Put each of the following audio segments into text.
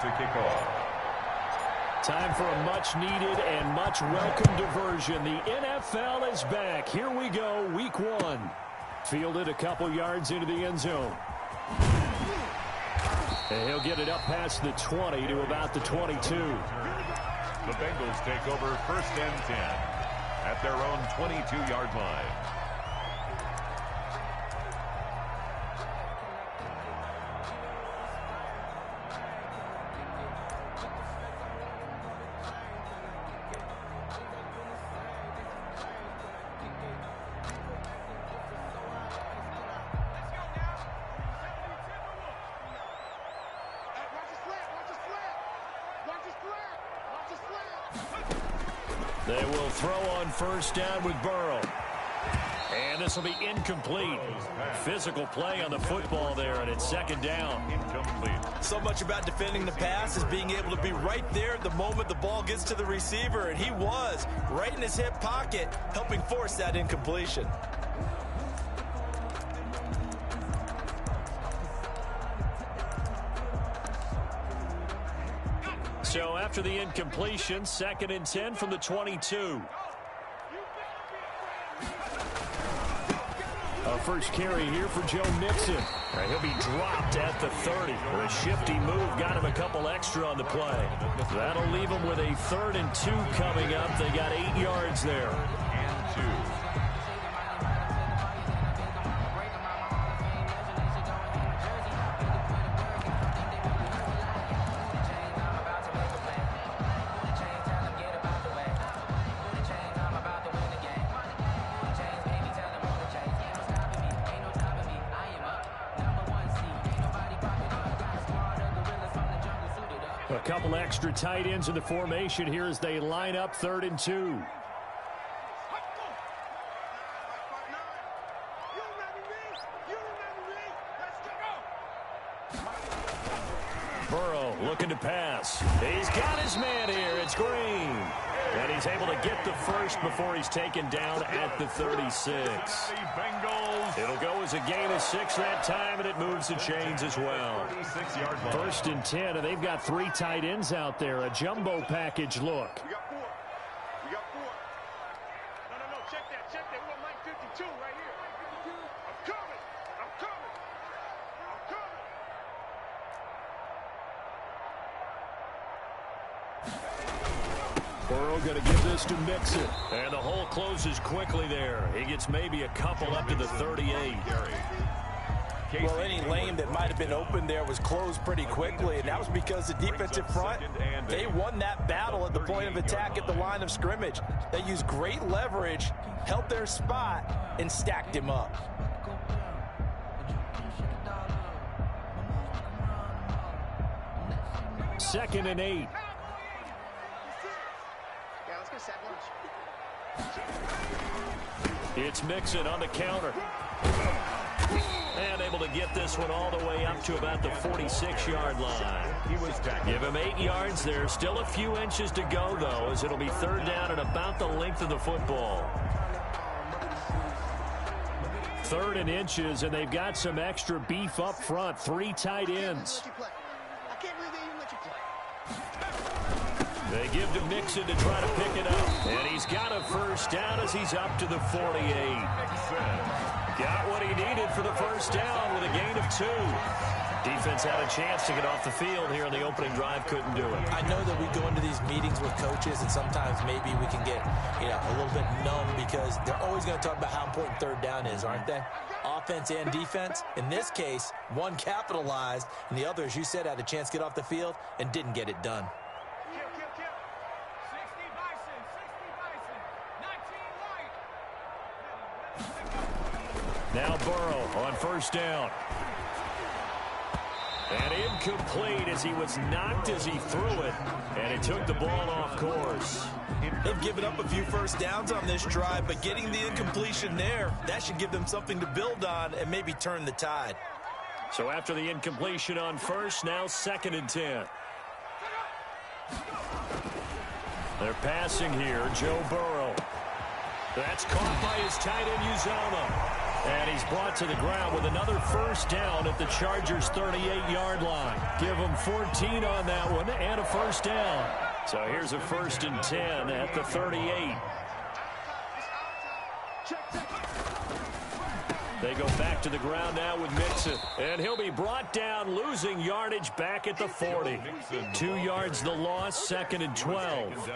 to kick off. Time for a much-needed and much-welcome diversion. The NFL is back. Here we go, week one. Fielded a couple yards into the end zone. And he'll get it up past the 20 to about the 22. The Bengals take over 1st and 10 at their own 22-yard line. They will throw on 1st down with Burrow. And this will be incomplete. Physical play on the football there, and it's 2nd down. Incomplete. So much about defending the pass is being able to be right there at the moment the ball gets to the receiver, and he was right in his hip pocket, helping force that incompletion. So after the incompletion, 2nd and 10 from the 22. A first carry here for Joe Mixon. He'll be dropped at the 30. A shifty move got him a couple extra on the play. That'll leave him with a 3rd and 2 coming up. They got 8 yards there. And 2. A couple extra tight ends in the formation here as they line up 3rd and 2. Burrow looking to pass. He's got his man here. It's Green. And he's able to get the first before he's taken down at the 36. It'll go as a gain of 6 that time, and it moves the chains as well. 1st and 10, and they've got 3 tight ends out there. A jumbo package look. We got 4. We got 4. No. Check that. Check that. We got Mike 52 right here. I'm coming. I'm coming. I'm coming. Burrow going to give this to Mixon. And the hole closes quickly there. He gets maybe a couple up to the 38. Well, any lane that might have been open there was closed pretty quickly, and that was because the defensive front, they won that battle at the point of attack at the line of scrimmage. They used great leverage, held their spot, and stacked him up. Second and 8. It's Mixon on the counter. And able to get this one all the way up to about the 46-yard line. Give him 8 yards there. Still a few inches to go, though, as it'll be 3rd down and about the length of the football. 3rd and inches, and they've got some extra beef up front. 3 tight ends. They give to Mixon to try to pick it up. And he's got a 1st down as he's up to the 48. Got what he needed for the 1st down with a gain of 2. Defense had a chance to get off the field here in the opening drive. Couldn't do it. I know that we go into these meetings with coaches, and sometimes maybe we can get a little bit numb because they're always going to talk about how important 3rd down is, aren't they? Offense and defense. In this case, one capitalized, and the other, as you said, had a chance to get off the field and didn't get it done. Now Burrow on 1st down. And incomplete as he was knocked as he threw it. And it took the ball off course. They've given up a few 1st downs on this drive, but getting the incompletion there, that should give them something to build on and maybe turn the tide. So after the incompletion on 1st, now 2nd and 10. They're passing here, Joe Burrow. That's caught by his tight end, Uzomah. And he's brought to the ground with another first down at the Chargers' 38-yard line. Give them 14 on that one and a first down. So here's a 1st and 10 at the 38. They go back to the ground now with Mixon. And he'll be brought down, losing yardage back at the 40. 2 yards the loss, 2nd and 12.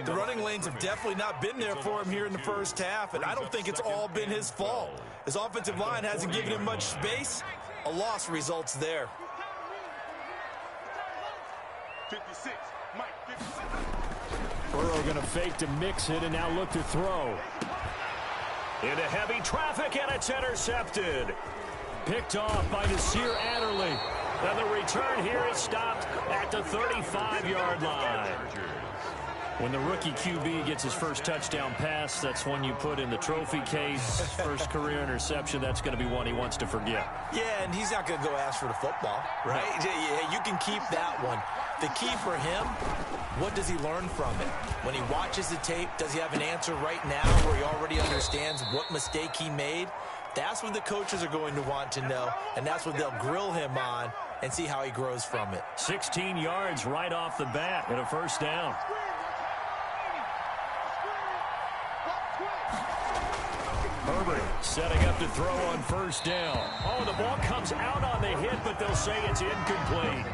The running lanes have definitely not been there for him here in the first half, and I don't think it's all been his fault. His offensive line hasn't given him much space. A loss results there. 56. Mike, 56. Burrow going to fake to mix it and now look to throw. Into heavy traffic, and it's intercepted. Picked off by Nasir Adderley. And the return here is stopped at the 35-yard line. When the rookie QB gets his first touchdown pass, that's one you put in the trophy case. First career interception, that's going to be one he wants to forget. Yeah, and he's not going to go ask for the football, right? Yeah, you can keep that one. The key for him, what does he learn from it? When he watches the tape, does he have an answer right now where he already understands what mistake he made? That's what the coaches are going to want to know, and that's what they'll grill him on and see how he grows from it. 16 yards right off the bat and a first down. Herbert setting up to throw on first down. Oh, the ball comes out on the hit, but they'll say it's incomplete.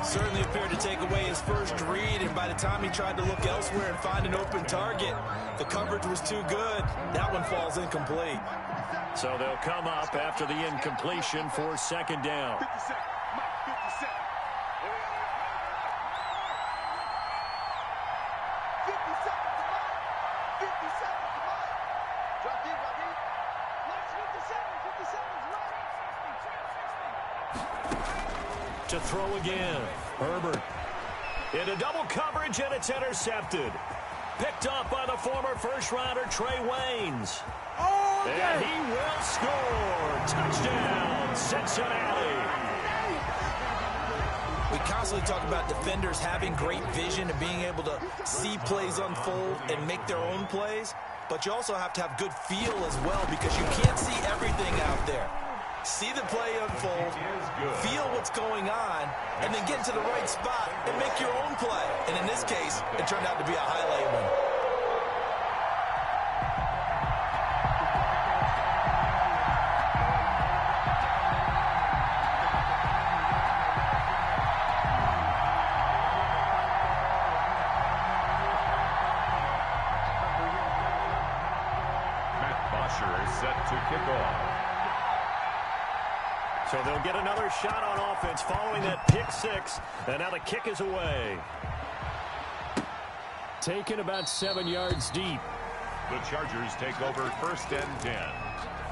Certainly appeared to take away his first read, and by the time he tried to look elsewhere and find an open target, the coverage was too good. That one falls incomplete. So they'll come up after the incompletion for 2nd down. 57. Mike, 57. 57 to Mike. 57 to Mike. Drop deep, drop deep. Mike's 57. 57's right. To throw again. Herbert into double coverage, and it's intercepted. Picked up by the former first-rounder Trey Waynes. And he will score. Touchdown, Cincinnati. We constantly talk about defenders having great vision and being able to see plays unfold and make their own plays, but you also have to have good feel as well because you can't see everything out there. See the play unfold, feel what's going on, and then get into the right spot and make your own play. And in this case, it turned out to be a highlight one. Is set to kick off. So they'll get another shot on offense following that pick six, and now the kick is away. Taken about 7 yards deep. The Chargers take over 1st and 10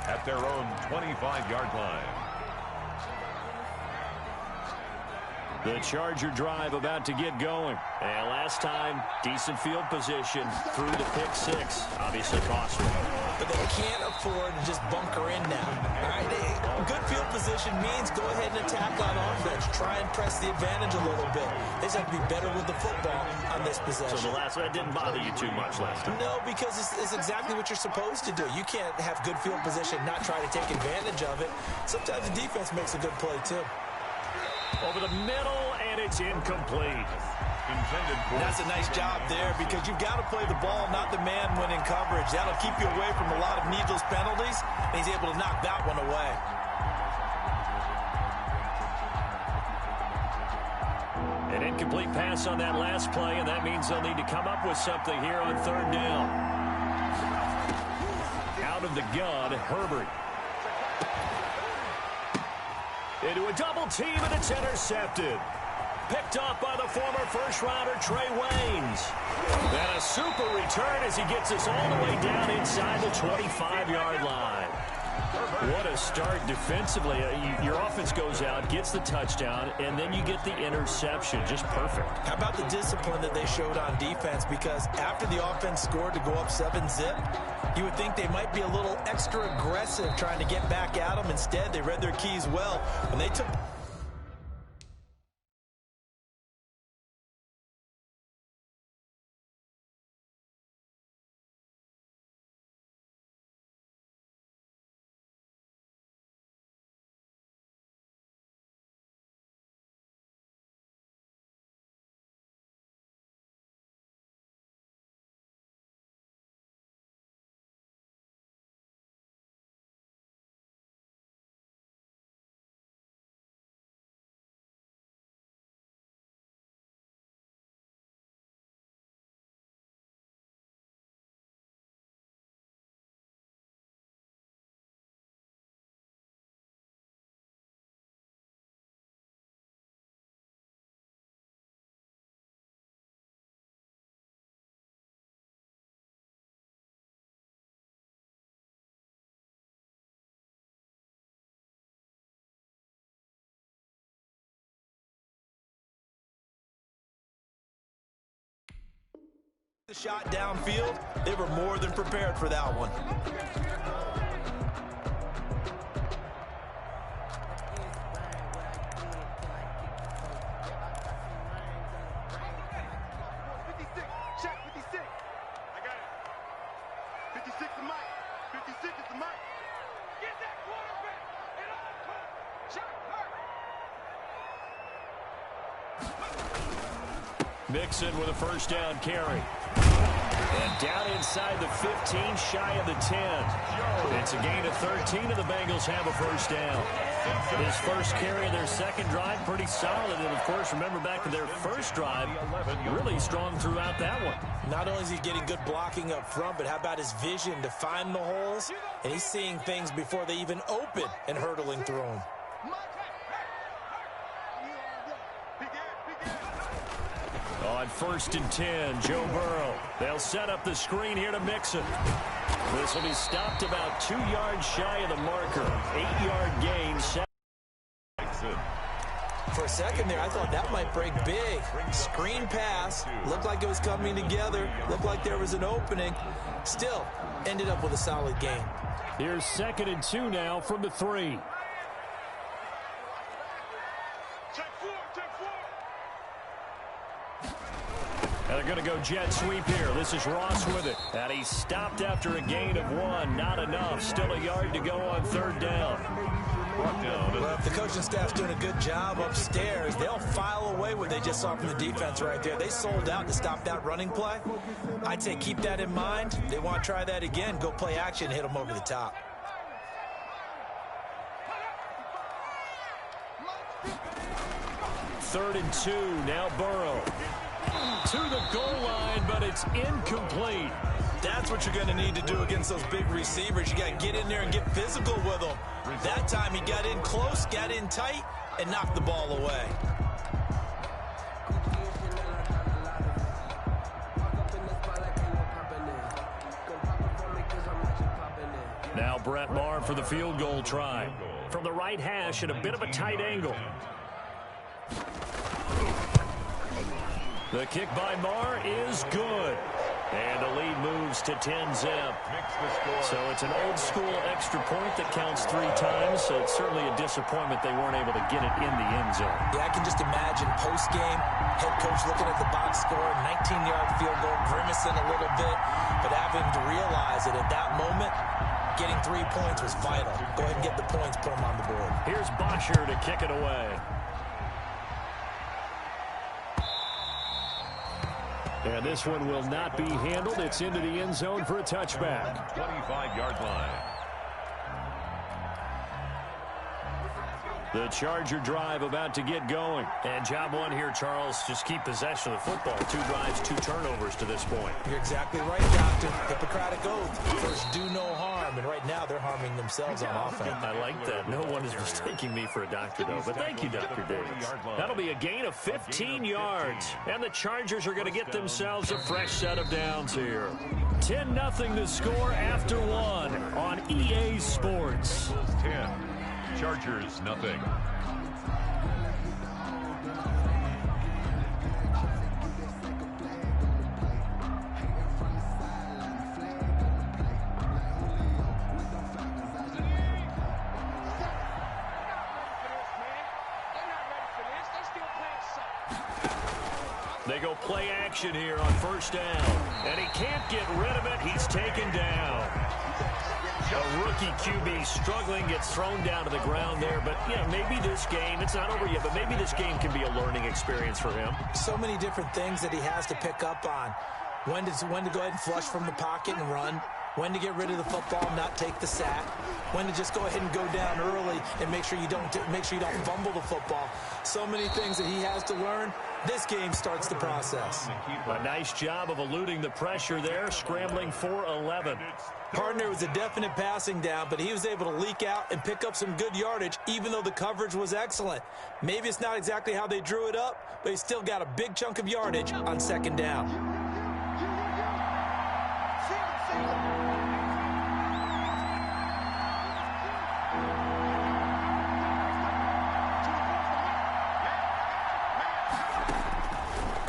at their own 25-yard line. The Charger drive about to get going. And last time, decent field position through the pick six. Obviously costly. But they can't afford to just bunker in now. All right, good field position means go ahead and attack on offense. Try and press the advantage a little bit. They just have to be better with the football on this possession. So the last one didn't bother you too much last time? No, because it's exactly what you're supposed to do. You can't have good field position, not try to take advantage of it. Sometimes the defense makes a good play, too. Over the middle, and it's incomplete. That's a nice job there because you've got to play the ball, not the man when in coverage. That'll keep you away from a lot of needless penalties, and he's able to knock that one away. An incomplete pass on that last play, and that means they'll need to come up with something here on 3rd down. Out of the gun, Herbert. Into a double team, and it's intercepted. Picked off by the former first-rounder Trey Waynes. And a super return as he gets us all the way down inside the 25-yard line. What a start defensively. Your offense goes out, gets the touchdown, and then you get the interception. Just perfect. How about the discipline that they showed on defense? Because after the offense scored to go up 7-zip, you would think they might be a little extra aggressive trying to get back at them. Instead, they read their keys well. When they took The shot downfield, they were more than prepared for that one. Check 56. I got it. 56 is Mike. 56 is the Mike. Get that quarterback. It all comes. Check her. Mixon with a first down carry. And down inside the 15, shy of the 10. It's a gain of 13, and the Bengals have a first down. His first carry of their second drive, pretty solid. And, of course, remember back to their first drive, really strong throughout that one. Not only is he getting good blocking up front, but how about his vision to find the holes? And he's seeing things before they even open and hurdling through them. On 1st and 10, Joe Burrow. They'll set up the screen here to Mixon. This will be stopped about 2 yards shy of the marker. 8-yard gain. For a second there, I thought that might break big. Screen pass. Looked like it was coming together. Looked like there was an opening. Still, ended up with a solid gain. Here's 2nd and 2 now from the 3. And they're going to go jet sweep here. This is Ross with it. And he's stopped after a gain of 1. Not enough. Still a yard to go on 3rd down. Well, if the coaching staff's doing a good job upstairs, they'll file away what they just saw from the defense right there. They sold out to stop that running play. I'd say keep that in mind. They want to try that again. Go play action, hit them over the top. Third and 2. Now Burrow. To the goal line, but it's incomplete. That's what you're going to need to do against those big receivers. You got to get in there and get physical with them. That time he got in close, got in tight, and knocked the ball away. Now Brett Maher for the field goal try. From the right hash at a bit of a tight angle. The kick by Maher is good. And the lead moves to 10-zip. So it's an old-school extra point that counts 3 times. So it's certainly a disappointment they weren't able to get it in the end zone. Yeah, I can just imagine post-game, head coach looking at the box score, 19-yard field goal, grimacing a little bit, but having to realize that at that moment, getting 3 points was vital. Go ahead and get the points, put them on the board. Here's Bosher to kick it away. And this one will not be handled. It's into the end zone for a touchback. 25-yard line. The Charger drive about to get going. And job one here, Charles, just keep possession of the football. 2 drives, 2 turnovers to this point. You're exactly right, Doctor. Hippocratic oath. First, do no harm. And right now, they're harming themselves on offense. I like that. No one is mistaking me for a doctor, though. But thank you, Dr. Davis. That'll be a gain of 15 yards. And the Chargers are going to get themselves a fresh set of downs here. 10-0 the score after 1 on EA Sports. 10. Chargers, nothing. They go play action here on first down. And he can't get rid of it. He's taken down. A rookie QB struggling, gets thrown down to the ground there. But, you know, maybe this game, it's not over yet, but maybe this game can be a learning experience for him. So many different things that he has to pick up on. When to go ahead and flush from the pocket and run. When to get rid of the football and not take the sack. When to just go ahead and go down early and make sure you don't fumble the football. So many things that he has to learn. This game starts the process. A nice job of eluding the pressure there, scrambling for 11. Partner was a definite passing down, but he was able to leak out and pick up some good yardage, even though the coverage was excellent. Maybe it's not exactly how they drew it up, but he still got a big chunk of yardage on second down.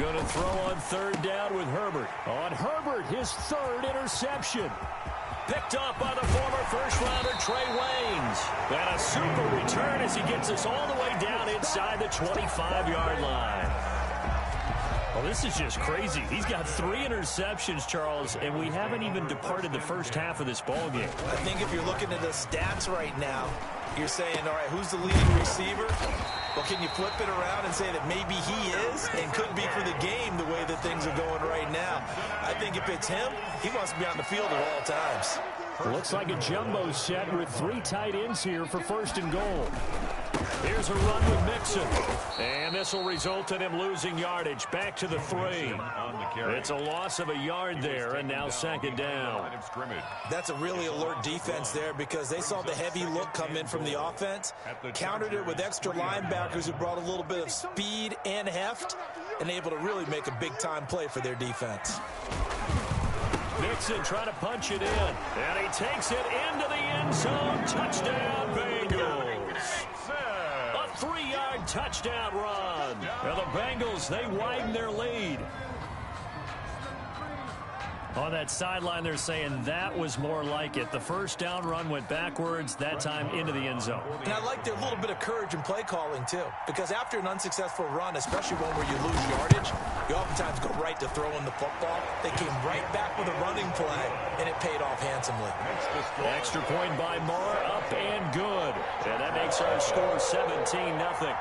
Going to throw on third down with Herbert. On Herbert, his third interception. Picked off by the former first-rounder Trey Waynes. And a super return as he gets us all the way down inside the 25-yard line. Well, this is just crazy. He's got 3 interceptions, Charles, and we haven't even departed the first half of this ballgame. I think if you're looking at the stats right now, you're saying, all right, who's the leading receiver? Well, can you flip it around and say that maybe he is and could be for the game the way that things are going right now? I think if it's him, he wants to be on the field at all times. Looks like a jumbo set with 3 tight ends here for first and goal. Here's a run with Mixon. And this will result in him losing yardage. Back to the 3. It's a loss of a yard there, and now second down. That's a really alert defense there because they saw the heavy look come in from the offense, countered it with extra linebackers who brought a little bit of speed and heft, and able to really make a big-time play for their defense. Mixon trying to punch it in, and he takes it into the end zone. Touchdown, Bengals. A 3-yard touchdown run. And the Bengals, they widen their lead. On that sideline, they're saying that was more like it. The first down run went backwards, that time into the end zone. And I like their little bit of courage in play calling, too. Because after an unsuccessful run, especially one where you lose yardage, you oftentimes go right to throwing the football. They came right back with a running play, and it paid off handsomely. Extra point by Moore, up and good. And that makes our score 17-0.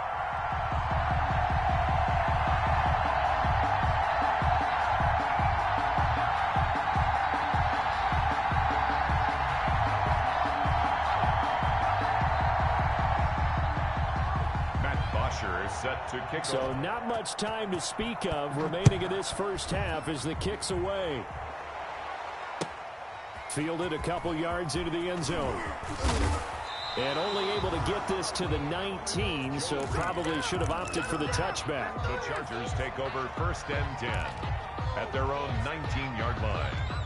Set to kick so off. Not much time to speak of remaining in this first half as the kick's away. Fielded a couple yards into the end zone. And only able to get this to the 19, so probably should have opted for the touchback. The Chargers take over first and 10 at their own 19-yard line.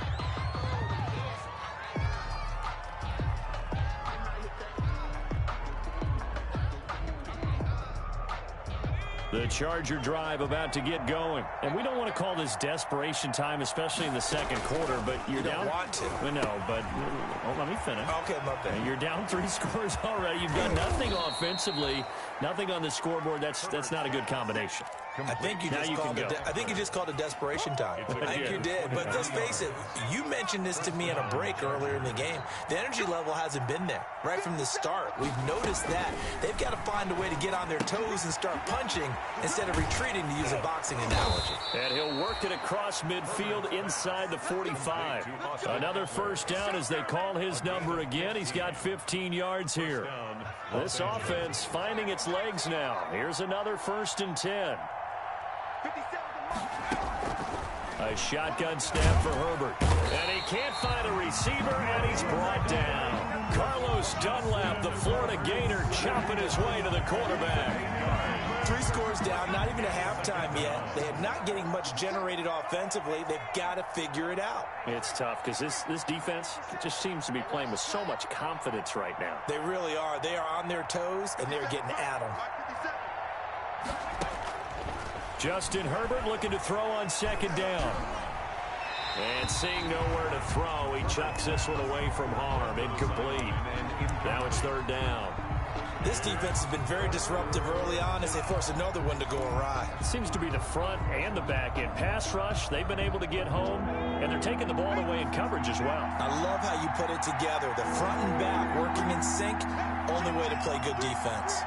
The Charger drive about to get going. And we don't want to call this desperation time, especially in the second quarter, but you're down. You don't want to. No, but let me finish. Okay, my bad. You're down 3 scores already. You've got nothing offensively, nothing on the scoreboard. That's not a good combination. I think you just called it desperation time. I think you did. But let's face it, you mentioned this to me in a break earlier in the game. The energy level hasn't been there right from the start. We've noticed that. They've got to find a way to get on their toes and start punching instead of retreating, to use a boxing analogy. And he'll work it across midfield inside the 45. Another first down as they call his number again. He's got 15 yards here. This offense finding its legs now. Here's another first and 10. A shotgun snap for Herbert. And he can't find a receiver, and he's brought down. Carlos Dunlap, the Florida Gator, chopping his way to the quarterback. 3 scores down, not even a halftime yet. They are not getting much generated offensively. They've got to figure it out. It's tough because this defense just seems to be playing with so much confidence right now. They really are. They are on their toes, and they're getting at them. Justin Herbert looking to throw on second down. And seeing nowhere to throw, he chucks this one away from harm. Incomplete. Now it's third down. This defense has been very disruptive early on as they force another one to go awry. It seems to be the front and the back end. Pass rush, they've been able to get home, and they're taking the ball away in coverage as well. I love how you put it together. The front and back working in sync, only way to play good defense.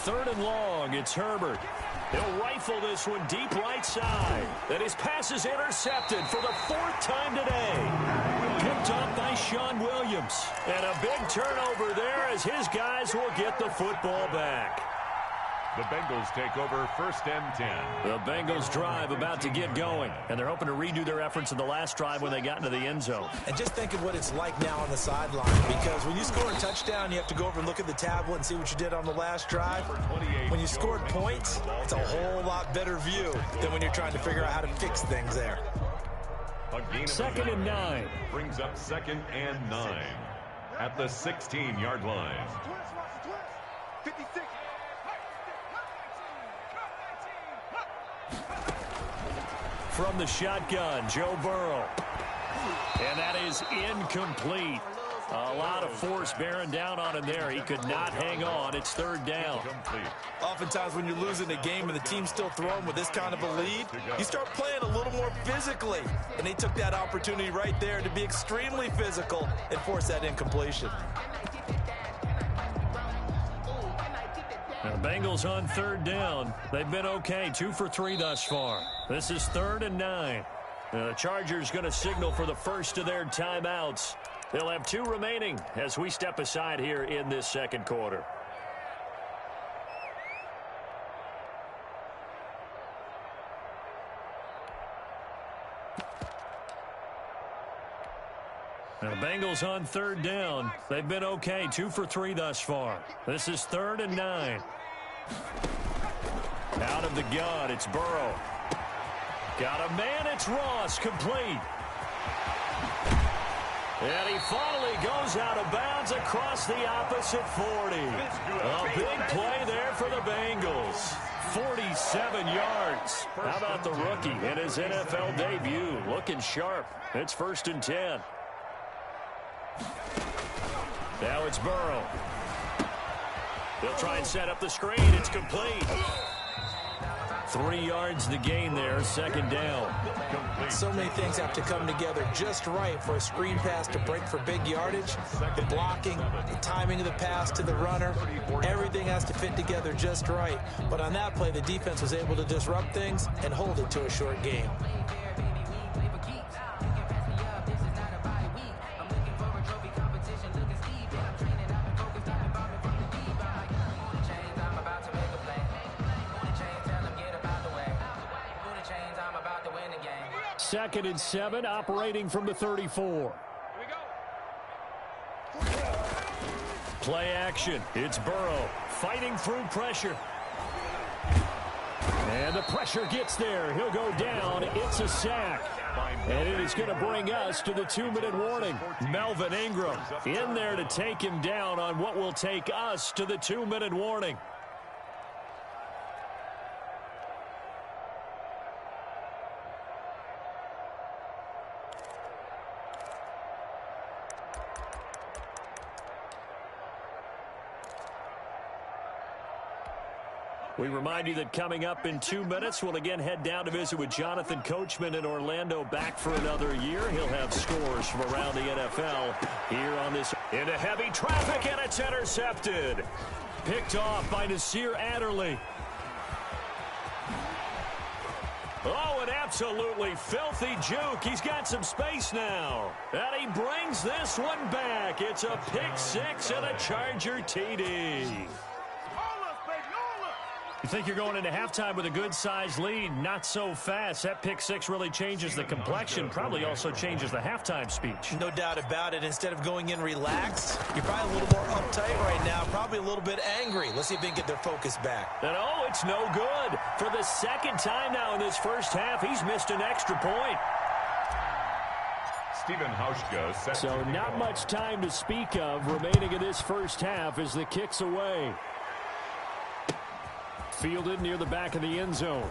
Third and long, it's Herbert. He'll rifle this one deep right side. And his pass is intercepted for the 4th time today. Picked up by Sean Williams. And a big turnover there as his guys will get the football back. The Bengals take over first and 10. The Bengals drive about to get going, and they're hoping to redo their efforts in the last drive when they got into the end zone. And just think of what it's like now on the sideline, because when you score a touchdown, you have to go over and look at the tablet and see what you did on the last drive. When you scored points, it's a whole lot better view than when you're trying to figure out how to fix things there. gain of 2nd and 9. Brings up 2nd and 9 at the 16-yard line. 56. From the shotgun, Joe Burrow. And that is incomplete. A lot of force bearing down on him there. He could not hang on. It's 3rd down. Oftentimes when you're losing a game and the team's still throwing with this kind of a lead, you start playing a little more physically. And they took that opportunity right there to be extremely physical and force that incompletion. Now, the Bengals on 3rd down. They've been okay, 2 for 3 thus far. This is 3rd and 9. The Chargers going to signal for the first of their timeouts. They'll have 2 remaining as we step aside here in this 2nd quarter. Now the Bengals on 3rd down. They've been okay, 2 for 3 thus far. This is 3rd and 9. Out of the gun, it's Burrow. Got a man, it's Ross, complete. And he finally goes out of bounds across the opposite 40. A big play there for the Bengals. 47 yards. How about the rookie in his NFL debut? Looking sharp. It's 1st and 10. Now it's Burrow. He'll try and set up the screen. It's complete. 3 yards the gain there, 2nd down. So many things have to come together just right for a screen pass to break for big yardage. The blocking, the timing of the pass to the runner, everything has to fit together just right. But on that play, the defense was able to disrupt things and hold it to a short game. Second and 7, operating from the 34. Play action. It's Burrow fighting through pressure. And the pressure gets there. He'll go down. It's a sack. And it is going to bring us to the 2-minute warning. Melvin Ingram in there to take him down on what will take us to the 2-minute warning. We remind you that coming up in 2 minutes, we'll again head down to visit with Jonathan Coachman in Orlando, back for another year. He'll have scores from around the NFL here on this. Into heavy traffic, and it's intercepted. Picked off by Nasir Adderley. Oh, an absolutely filthy juke. He's got some space now. And he brings this one back. It's a pick 6 and a Charger TD. You think you're going into halftime with a good-sized lead. Not so fast. That pick 6 really changes the complexion. Probably also changes the halftime speech. No doubt about it. Instead of going in relaxed, you're probably a little more uptight right now. Probably a little bit angry. Let's see if they can get their focus back. And oh, it's no good. For the 2nd time now in this first half, he's missed an extra point. Stephen Hauschka set. So not much time to speak of remaining in this first half as the kick's away. Fielded near the back of the end zone.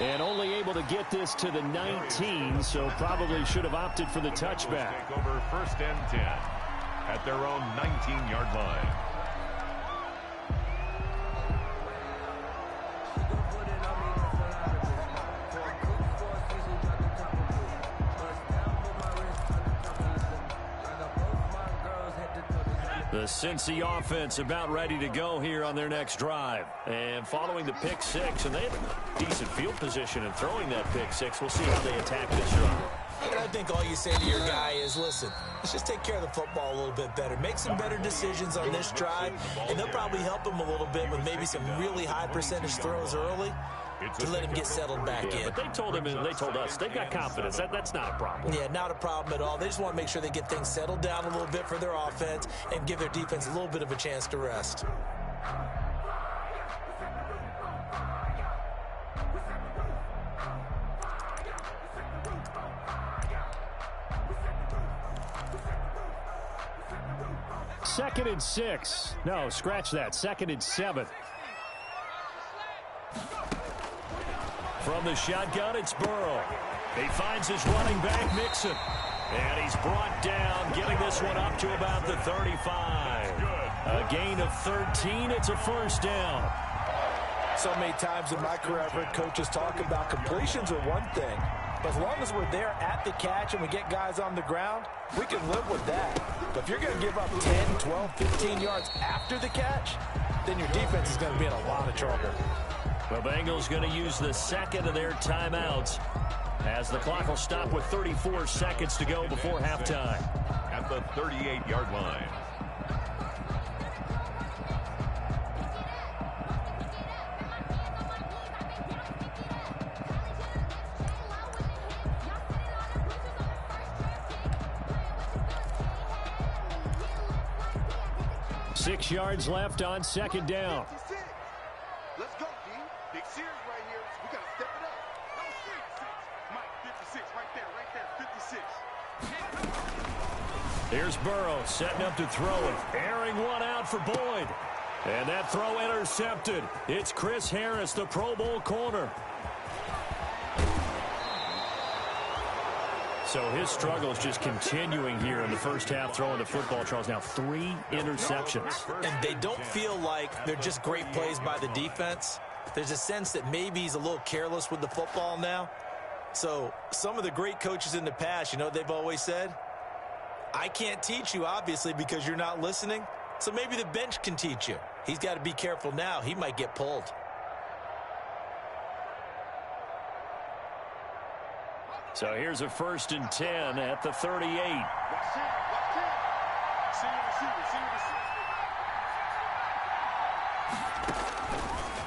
And only able to get this to the 19, so probably should have opted for the touchback. Take over 1st and 10 at their own 19-yard line. The Cincy offense about ready to go here on their next drive. And following the pick 6, and they have a decent field position in throwing that pick 6. We'll see how they attack this run. And I think all you say to your guy is, listen, let's just take care of the football a little bit better. Make some better decisions on this drive, and they'll probably help him a little bit with maybe some really high percentage throws early to let him get settled back in. But they told him and they told us they've got confidence. That's not a problem. Yeah, not a problem at all. They just want to make sure they get things settled down a little bit for their offense and give their defense a little bit of a chance to rest. 2nd and 6. No, scratch that. 2nd and 7. From the shotgun, it's Burrow. He finds his running back, Mixon. And he's brought down, getting this one up to about the 35. A gain of 13. It's a first down. So many times in my career, I've heard coaches talk about completions are one thing. But as long as we're there at the catch and we get guys on the ground, we can live with that. But if you're going to give up 10, 12, 15 yards after the catch, then your defense is going to be in a lot of trouble. The Bengals going to use the second of their timeouts as the clock will stop with 34 seconds to go before halftime. At the 38-yard line. Six yards left on second down. Let's go, D. Big series right here. We got to step it up. No, 6. Mike, 56. Right there. 56. Here's Burrow setting up to throw it. Airing one out for Boyd. And that throw intercepted. It's Chris Harris, the Pro Bowl corner. So his struggle is just continuing here in the first half, throwing the football. Charles, now 3 interceptions. And they don't feel like they're just great plays by the defense. There's a sense that maybe he's a little careless with the football now. So some of the great coaches in the past, you know, they've always said, I can't teach you, obviously, because you're not listening. So maybe the bench can teach you. He's got to be careful now. He might get pulled. So here's a 1st and 10 at the 38.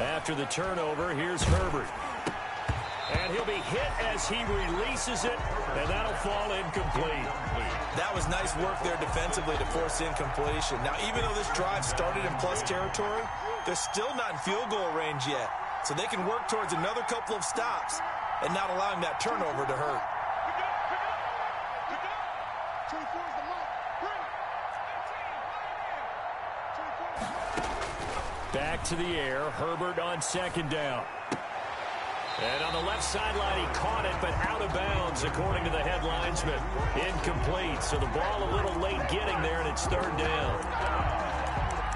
After the turnover, here's Herbert. And he'll be hit as he releases it, and that'll fall incomplete. That was nice work there defensively to force incompletion. Now, even though this drive started in plus territory, they're still not in field goal range yet. So they can work towards another couple of stops and not allowing that turnover to hurt. Back to the air, Herbert on second down. And on the left sideline, he caught it, but out of bounds, according to the head linesman. Incomplete, so the ball a little late getting there, and it's 3rd down.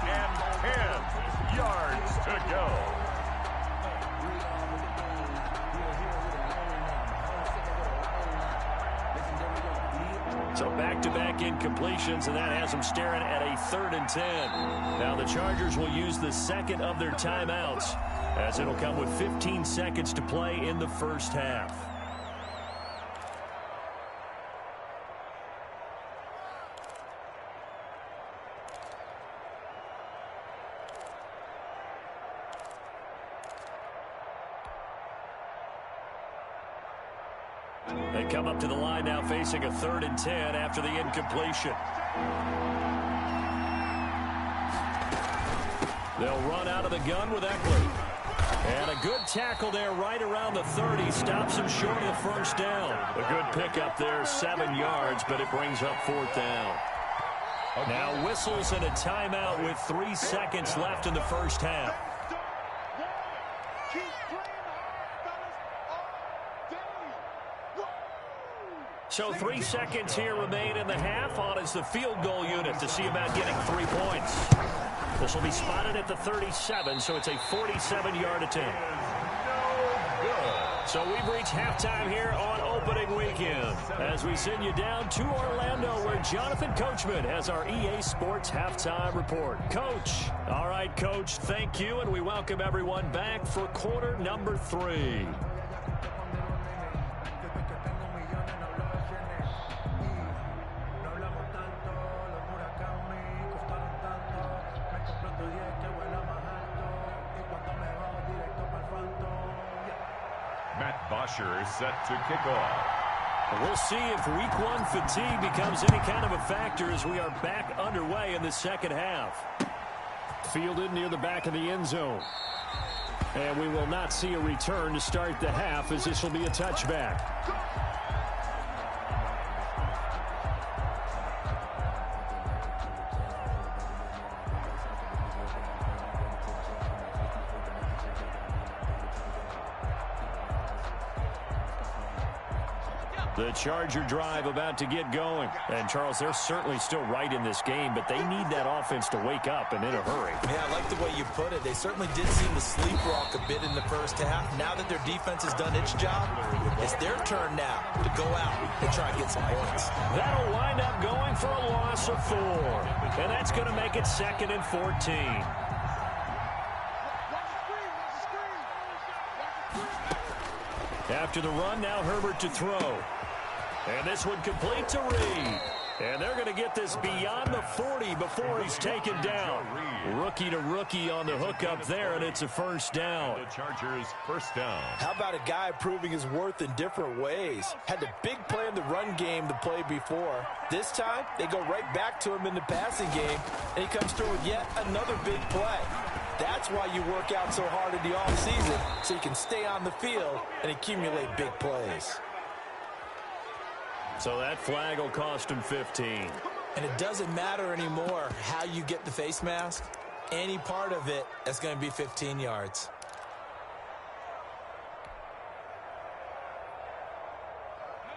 And 10 yards to go. So back-to-back incompletions, and that has them staring at a 3rd and 10. Now the Chargers will use the second of their timeouts, as it'll come with 15 seconds to play in the first half. They come up to the line now facing a 3rd and 10 after the incompletion. They'll run out of the gun with Eckler. And a good tackle there right around the 30. Stops him short of the first down. A good pickup there, 7 yards, but it brings up 4th down. Now whistles and a timeout with 3 seconds left in the first half. So 3 seconds here remain in the half. On is the field goal unit to see about getting 3 points. This will be spotted at the 37, so it's a 47-yard attempt. So we've reached halftime here on opening weekend as we send you down to Orlando, where Jonathan Coachman has our EA Sports halftime report. Coach. All right, Coach, thank you, and we welcome everyone back for quarter number 3. Bosher is set to kick off. We'll see if week 1 fatigue becomes any kind of a factor as we are back underway in the second half. Fielded near the back of the end zone. And we will not see a return to start the half, as this will be a touchback. The Charger drive about to get going. And, Charles, they're certainly still right in this game, but they need that offense to wake up and in a hurry. Yeah, I like the way you put it. They certainly did seem to sleepwalk a bit in the first half. Now that their defense has done its job, it's their turn now to go out and try and get some points. That'll wind up going for a loss of 4. And that's going to make it 2nd and 14. After the run, now Herbert to throw. And this one complete to Reed. And they're going to get this beyond the 40 before he's taken down. Rookie to rookie on the hook up there, and it's a first down. The Chargers first down. How about a guy proving his worth in different ways? Had the big play in the run game to play before. This time, they go right back to him in the passing game, and he comes through with yet another big play. That's why you work out so hard in the offseason, so you can stay on the field and accumulate big plays. So that flag will cost him 15. And it doesn't matter anymore how you get the face mask. Any part of it, that's going to be 15 yards.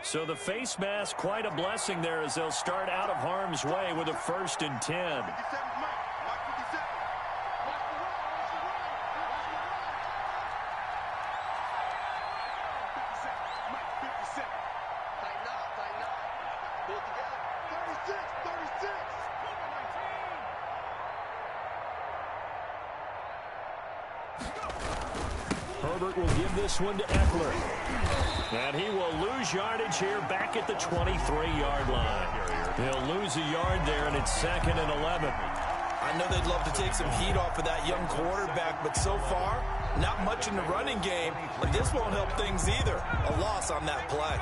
So the face mask, quite a blessing there as they'll start out of harm's way with a 1st and 10. Herbert will give this one to Eckler. And he will lose yardage here back at the 23-yard line. He'll lose a yard there, and it's 2nd and 11. I know they'd love to take some heat off of that young quarterback, but so far, not much in the running game. But this won't help things either. A loss on that play.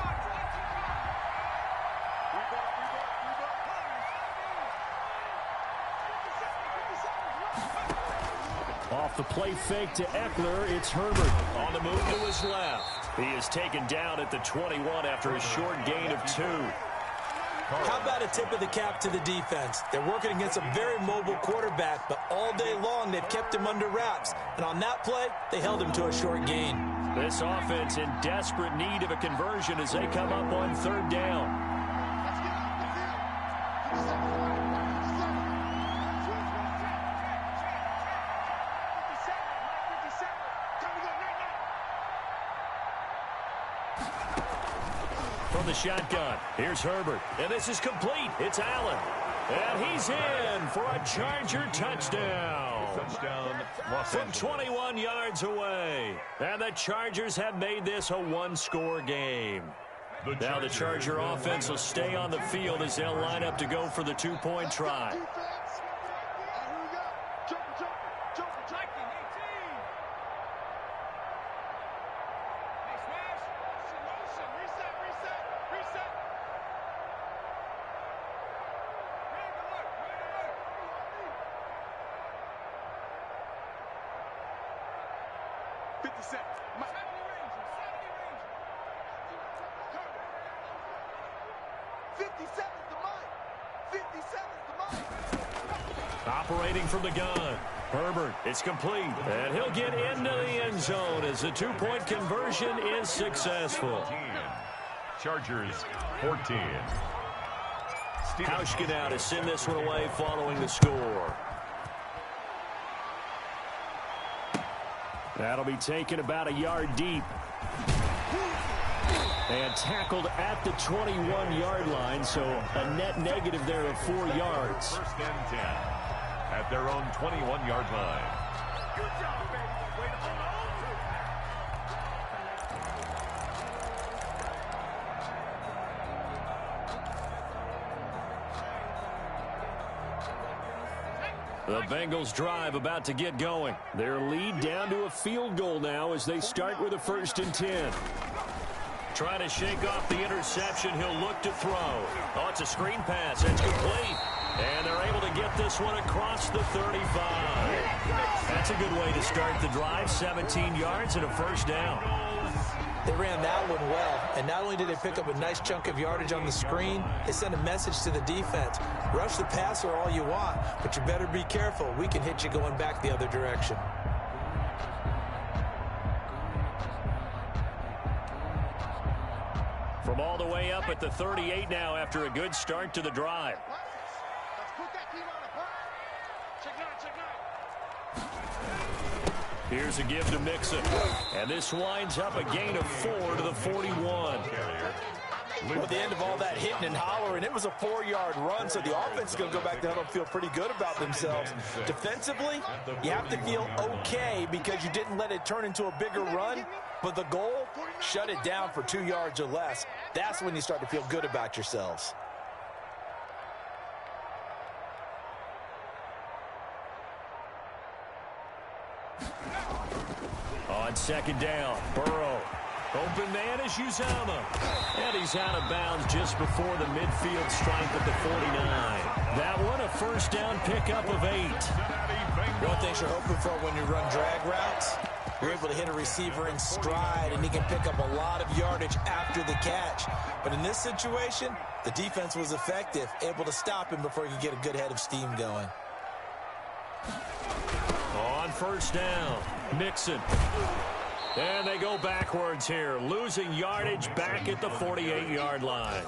Off the play fake to Eckler, it's Herbert on the move to his left. He is taken down at the 21 after a short gain of 2. How about a tip of the cap to the defense? They're working against a very mobile quarterback, but all day long they've kept him under wraps. And on that play, they held him to a short gain. This offense in desperate need of a conversion as they come up on 3rd down. From the shotgun, here's Herbert, and this is complete. It's Allen, and he's in for a Charger touchdown. Touchdown, Los From Angeles. 21 yards away. And the Chargers have made this a 1-score game. Now the Charger offense will stay on the field as they'll line up to go for the 2-point try. Operating from the gun. Herbert, it's complete. And he'll get into the end zone as the 2-point conversion is successful. 14. Chargers 14. Hauschka now to send this one away following the score. That'll be taken about a yard deep. And tackled at the 21-yard line, so a net negative there of 4 yards. 1st and 10 at their own 21-yard line. Good job, baby. Way to hold The Bengals drive about to get going. Their lead down to a field goal now as they start with a 1st and 10. Trying to shake off the interception. He'll look to throw. Oh, it's a screen pass. It's complete. And they're able to get this one across the 35. That's a good way to start the drive. 17 yards and a 1st down. They ran that one well, and not only did they pick up a nice chunk of yardage on the screen, they sent a message to the defense. Rush the passer all you want, but you better be careful. We can hit you going back the other direction. From all the way up at the 38 now after a good start to the drive. Let's put that team on a break. Check nine, check nine. Here's a give to Mixon. And this winds up a gain of 4 to the 41. Well, at the end of all that hitting and hollering, it was a 4-yard run, so the offense is going to go back to huddle and feel pretty good about themselves. Defensively, you have to feel okay because you didn't let it turn into a bigger run, but the goal, shut it down for 2 yards or less. That's when you start to feel good about yourselves. On second down, Burrow. Open man is Uzama. And he's out of bounds just before the midfield stripe at the 49. That one a first down pickup of 8. One thing you're hoping for when you run drag routes, you're able to hit a receiver in stride, and he can pick up a lot of yardage after the catch. But in this situation, the defense was effective, able to stop him before he could get a good head of steam going. On first down, Mixon. And they go backwards here, losing yardage back at the 48-yard line.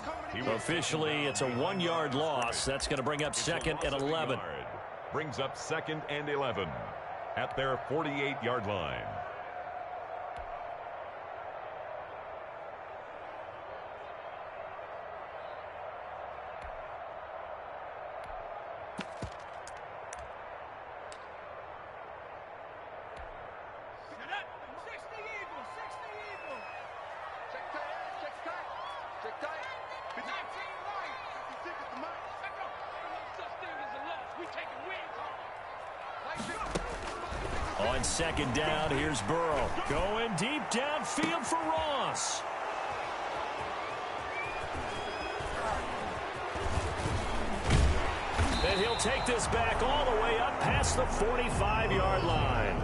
Officially, it's a 1-yard loss. That's going to bring up second and 11. Brings up second and 11 at their 48-yard line. On second down, here's Burrow. Going deep downfield for Ross. And he'll take this back all the way up past the 45-yard line.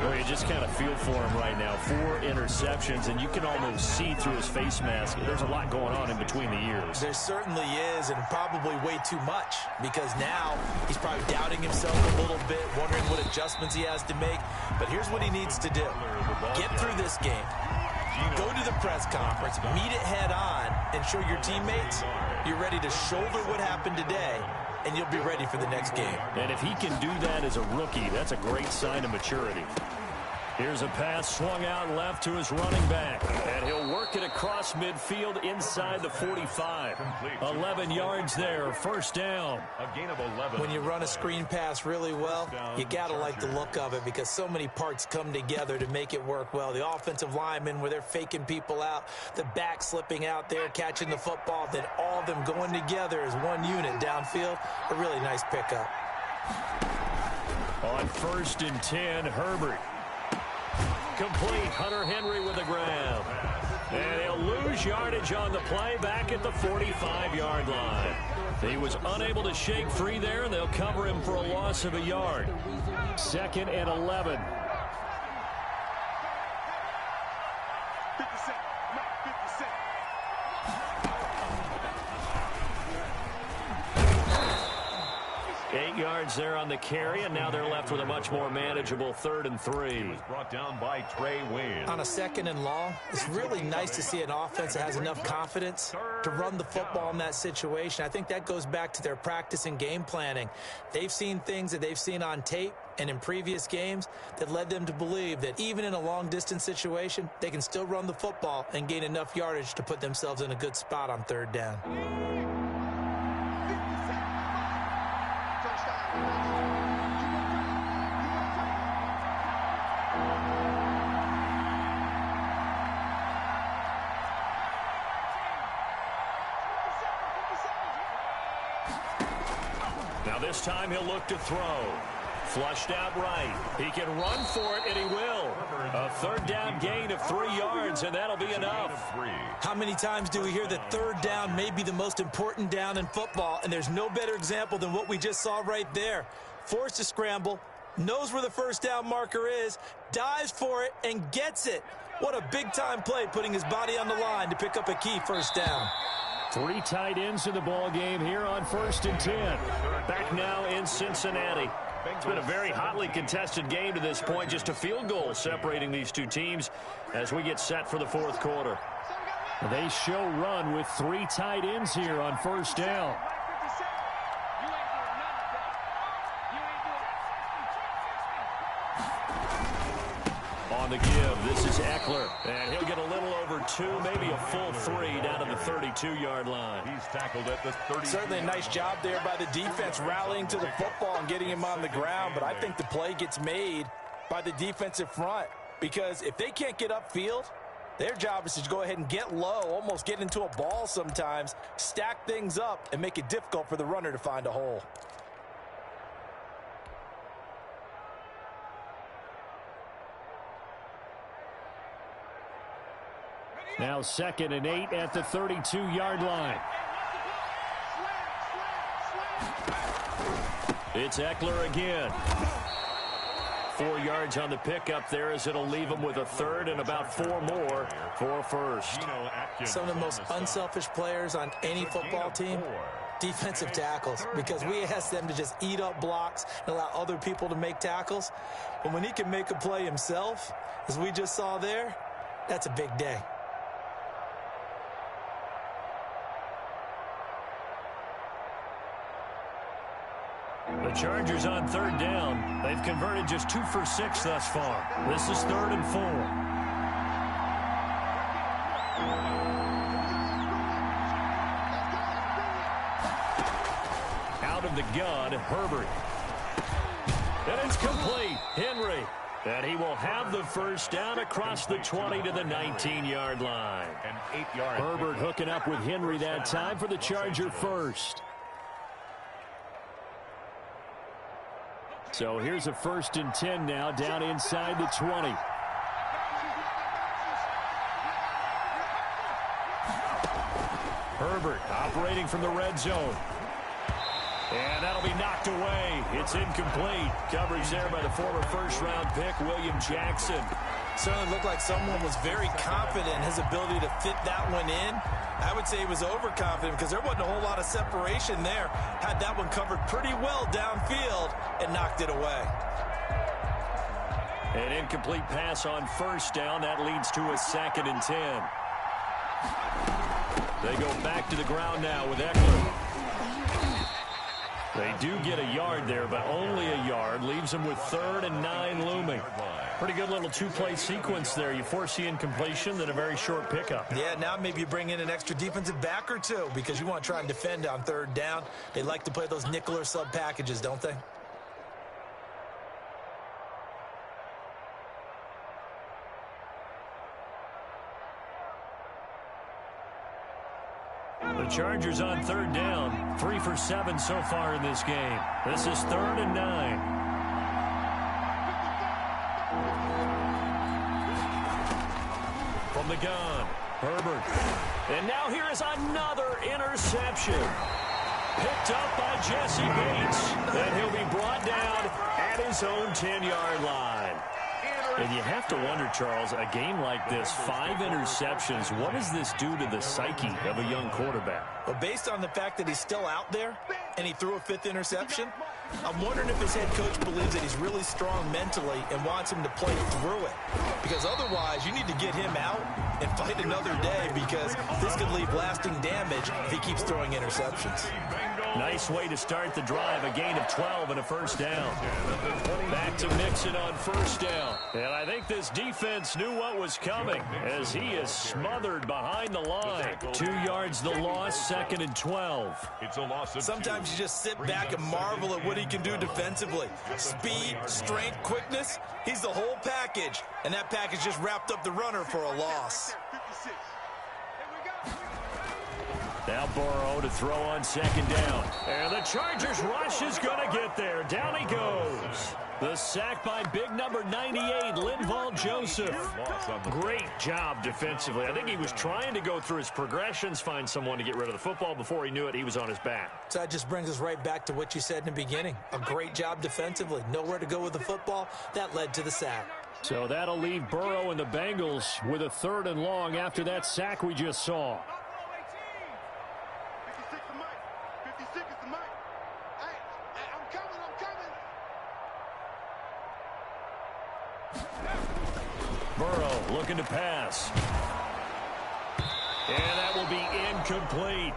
Well, you just kind of feel for him right now. 4 interceptions, and you can almost see through his face mask. There's a lot going on in between the ears. There certainly is, and probably way too much, because now he's probably doubting himself a little bit, wondering what adjustments he has to make. But here's what he needs to do. Get through this game. Go to the press conference, meet it head on, and show your teammates you're ready to shoulder what happened today, and you'll be ready for the next game. And if he can do that as a rookie, that's a great sign of maturity. Here's a pass swung out left to his running back. And he'll work it across midfield inside the 45. 11 yards there, first down. A gain of 11. When you run a screen pass really well, you got to like the look of it because so many parts come together to make it work well. The offensive linemen where they're faking people out, the back slipping out there, catching the football, then all of them going together as one unit downfield. A really nice pickup. On first and 10, Herbert. Complete. Hunter Henry with a grab. And he'll lose yardage on the play back at the 45-yard line. He was unable to shake free there, and they'll cover him for a loss of a yard. Second and 11. 50 cent, not 50 cent. 8 yards there on the carry, and now they're left with a much more manageable 3rd and 3. Was brought down by Trey Wayne. On a second and long, it's really nice to see an offense that has enough confidence to run the football in that situation. I think that goes back to their practice and game planning. They've seen things that they've seen on tape and in previous games that led them to believe that even in a long-distance situation, they can still run the football and gain enough yardage to put themselves in a good spot on 3rd down. Now this time he'll look to throw. Flushed out right. He can run for it, and he will. A 3rd down gain of 3 yards, and that'll be enough. How many times do we hear that 3rd down may be the most important down in football, and there's no better example than what we just saw right there. Forced to scramble, knows where the 1st down marker is, dives for it, and gets it. What a big-time play, putting his body on the line to pick up a key 1st down. 3 tight ends in the ball game here on 1st and 10. Back now in Cincinnati. It's been a very hotly contested game to this point. Just a field goal separating these two teams as we get set for the 4th quarter. They show run with 3 tight ends here on first down. On the give, this is Eckler, and he'll get a little over 2, maybe a full 3 down to the 32-yard line. He's tackled at the 30. Certainly a nice job there by the defense rallying to the football and getting him on the ground, but I think the play gets made by the defensive front because if they can't get upfield, their job is to go ahead and get low, almost get into a ball sometimes, stack things up, and make it difficult for the runner to find a hole. Now 2nd and 8 at the 32-yard line. It's Eckler again. 4 yards on the pickup there as it'll leave him with a 3rd and about 4 more for a first. Some of the most unselfish players on any football team, defensive tackles, because we ask them to just eat up blocks and allow other people to make tackles. But when he can make a play himself, as we just saw there, that's a big day. The Chargers on 3rd down. They've converted just 2 for 6 thus far. This is 3rd and 4. Out of the gun, Herbert. And it's complete. Henry. And he will have the first down across the 20 to the 19-yard line. An 8-yard. Herbert hooking up with Henry that time for the Charger first. So here's a 1st and 10 now down inside the 20. Herbert operating from the red zone. And that'll be knocked away. It's incomplete. Coverage there by the former first-round pick, William Jackson. Certainly looked like someone was very confident in his ability to fit that one in. I would say he was overconfident because there wasn't a whole lot of separation there. Had that one covered pretty well downfield and knocked it away. An incomplete pass on first down. That leads to a 2nd and 10. They go back to the ground now with Eckler. They do get a yard there, but only a yard. Leaves them with 3rd and 9 looming. Pretty good little 2-play sequence there. You force the incompletion, then a very short pickup. Yeah, now maybe you bring in an extra defensive back or 2 because you want to try and defend on 3rd down. They like to play those nickel or sub packages, don't they? The Chargers on 3rd down. 3 for 7 so far in this game. This is 3rd and 9. From the gun, Herbert. And now here is another interception. Picked up by Jesse Bates. And he'll be brought down at his own 10-yard line. And you have to wonder, Charles, a game like this, 5 interceptions, what does this do to the psyche of a young quarterback? Well, based on the fact that he's still out there and he threw a 5th interception, I'm wondering if his head coach believes that he's really strong mentally and wants him to play through it. Because otherwise, you need to get him out and fight another day because this could leave lasting damage if he keeps throwing interceptions. Nice way to start the drive, a gain of 12 and a first down. Back to Mixon on first down. And I think this defense knew what was coming as he is smothered behind the line. 2 yards the loss, 2nd and 12. It's a loss of Sometimes 2. you just sit back and marvel at what he can do defensively. Speed, strength, quickness, he's the whole package. And that package just wrapped up the runner for a loss. Now Burrow to throw on 2nd down. And the Chargers rush is going to get there. Down he goes. The sack by big number 98, Linval Joseph. Great job defensively. I think he was trying to go through his progressions, find someone to get rid of the football. Before he knew it, he was on his back. So that just brings us right back to what you said in the beginning. A great job defensively. Nowhere to go with the football. That led to the sack. So that'll leave Burrow and the Bengals with a 3rd and long after that sack we just saw. 56 is Mike. 56 is the Mike. Hey, I'm coming. Burrow looking to pass. And that will be incomplete.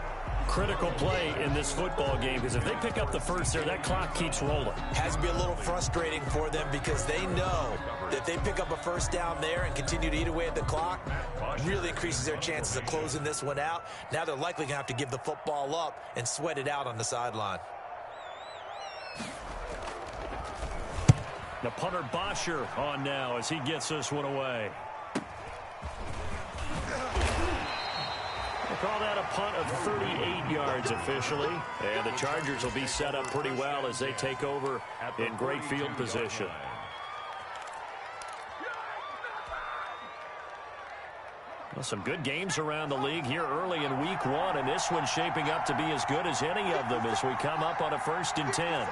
Critical play in this football game, because if they pick up the first there, that clock keeps rolling. Has to be a little frustrating for them because they know that they pick up a first down there and continue to eat away at the clock, really increases their chances of closing this one out. Now they're likely going to have to give the football up and sweat it out on the sideline. The punter Bosher on now as he gets this one away. We'll call that a punt of 38 yards officially. And the Chargers will be set up pretty well as they take over in great field position. Well, some good games around the league here early in week one, and this one's shaping up to be as good as any of them as we come up on a 1st and 10.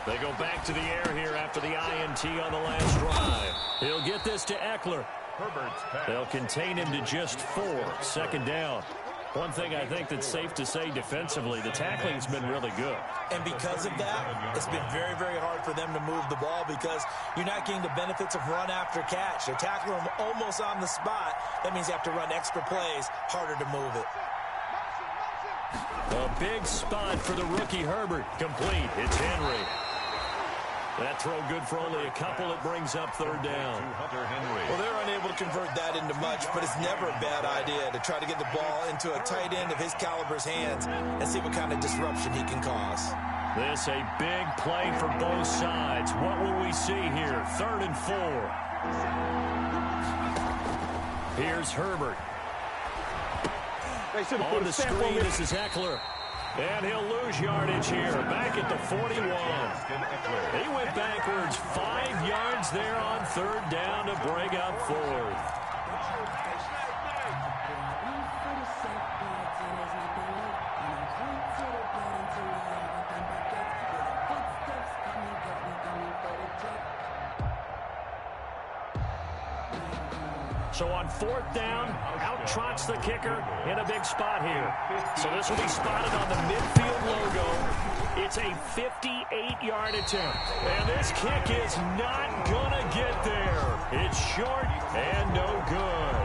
They go back to the air here after the INT on the last drive. He'll get this to Eckler. They'll contain him to just 4. 2nd down. One thing I think that's safe to say defensively, the tackling's been really good. And because of that, it's been very, very hard for them to move the ball because you're not getting the benefits of run after catch. They're tackling them almost on the spot. That means you have to run extra plays, harder to move it. A big spot for the rookie Herbert. Complete. It's Henry. That throw good for only a couple. It brings up 3rd down. Well, they're unable to convert that into much, but it's never a bad idea to try to get the ball into a tight end of his caliber's hands and see what kind of disruption he can cause. This a big play for both sides. What will we see here? 3rd and 4. Here's Herbert. On the screen, this is Eckler. And he'll lose yardage here. Back at the 41. He went backwards 5 yards there on 3rd down to bring up 4th. So on 4th down, out trots the kicker in a big spot here. So this will be spotted on the midfield logo. It's a 58-yard attempt. And this kick is not going to get there. It's short and no good.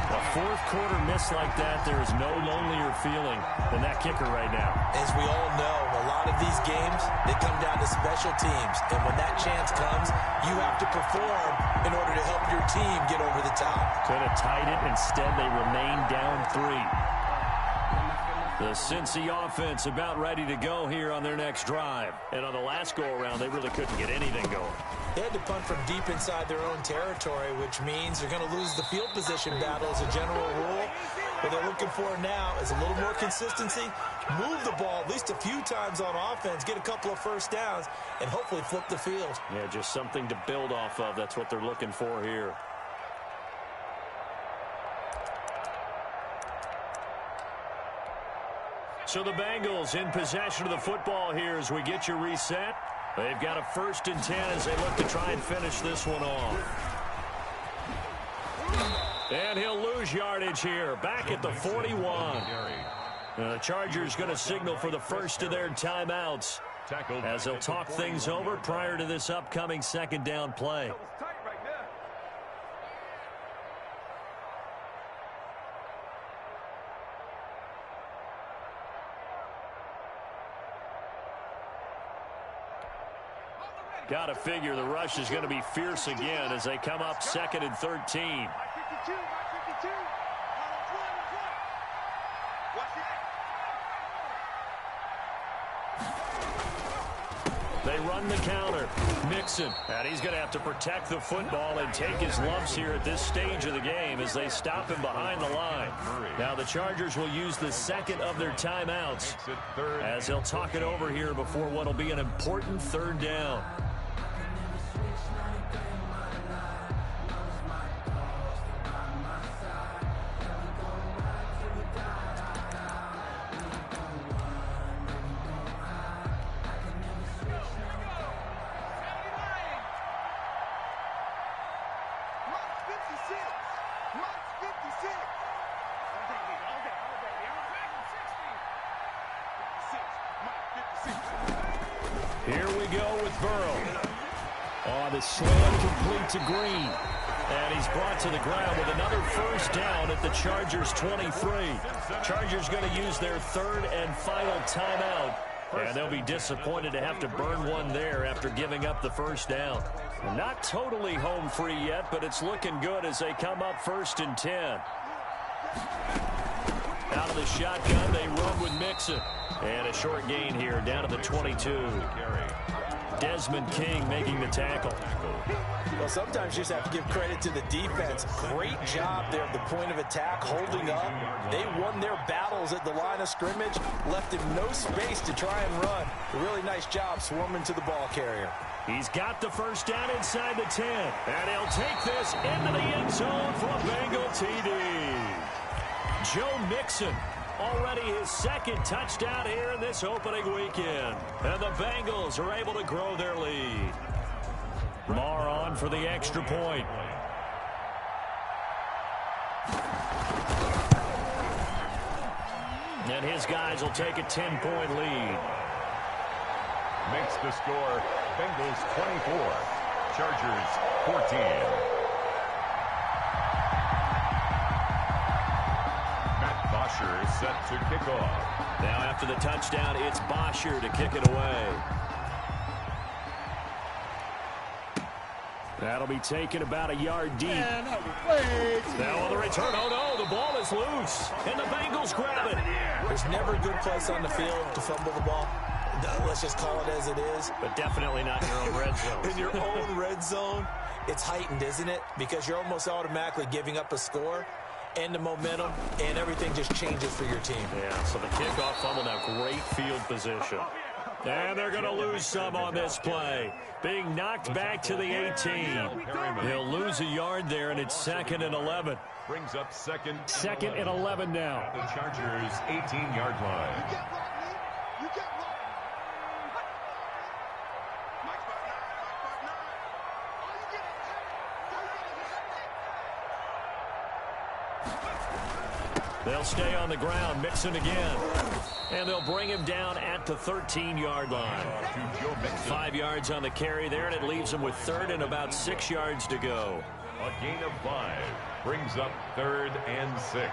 A 4th quarter miss like that, there is no lonelier feeling than that kicker right now. As we all know, a lot of these games, they come down to special teams. And when that chance comes, you have to perform in order to help your team get over the top. Could have tied it. Instead, they remain down 3. The Cincy offense about ready to go here on their next drive. And on the last go-around, they really couldn't get anything going. They had to punt from deep inside their own territory, which means they're going to lose the field position battle as a general rule. What they're looking for now is a little more consistency, move the ball at least a few times on offense, get a couple of first downs, and hopefully flip the field. Yeah, just something to build off of. That's what they're looking for here. So the Bengals in possession of the football here as we get you reset. They've got a 1st and 10 as they look to try and finish this one off. And he'll lose yardage here. Back at the 41. The Chargers going to signal for the first of their timeouts as they'll talk things over prior to this upcoming 2nd down play. Got to figure the rush is going to be fierce again as they come up 2nd and 13. They run the counter. Mixon. And he's going to have to protect the football and take his lumps here at this stage of the game as they stop him behind the line. Now the Chargers will use the 2nd of their timeouts as they'll talk it over here before what will be an important 3rd down. Here we go with Burrow. Oh, the slam complete to Green. And he's brought to the ground with another first down at the Chargers' 23. Chargers going to use their third and final timeout. And they'll be disappointed to have to burn one there after giving up the first down. Not totally home free yet, but it's looking good as they come up 1st and 10. Out of the shotgun, they run with Mixon. And a short gain here down to the 22. Desmond King making the tackle. Well, sometimes you just have to give credit to the defense. Great job there at the point of attack, holding up. They won their battles at the line of scrimmage, left him no space to try and run. A really nice job swarming to the ball carrier. He's got the first down inside the 10. And he'll take this into the end zone for a Bengal TD. Joe Mixon, already his second touchdown here in this opening weekend. And the Bengals are able to grow their lead. Marr on for the extra point. And his guys will take a 10-point lead. Makes the score Bengals 24, Chargers 14. Bosher is set to kick off. Now after the touchdown, it's Bosher to kick it away. That'll be taken about a yard deep. Now on the return, oh no, the ball is loose. And the Bengals grab it. There's never a good place on the field to fumble the ball. Let's just call it as it is. But definitely not in your own red zone. In your own red zone, it's heightened, isn't it? Because you're almost automatically giving up a score and the momentum, and everything just changes for your team. Yeah, so the kickoff fumble, now great field position. And they're going to lose some on this play. Being knocked back to the 18. He'll lose a yard there, and it's 2nd and 11. Brings up second and 11 now. The Chargers' 18-yard line. They'll stay on the ground, Mixon again. And they'll bring him down at the 13-yard line. 5 yards on the carry there, and it leaves him with 3rd and about 6 yards to go. A gain of 5 brings up 3rd and 6.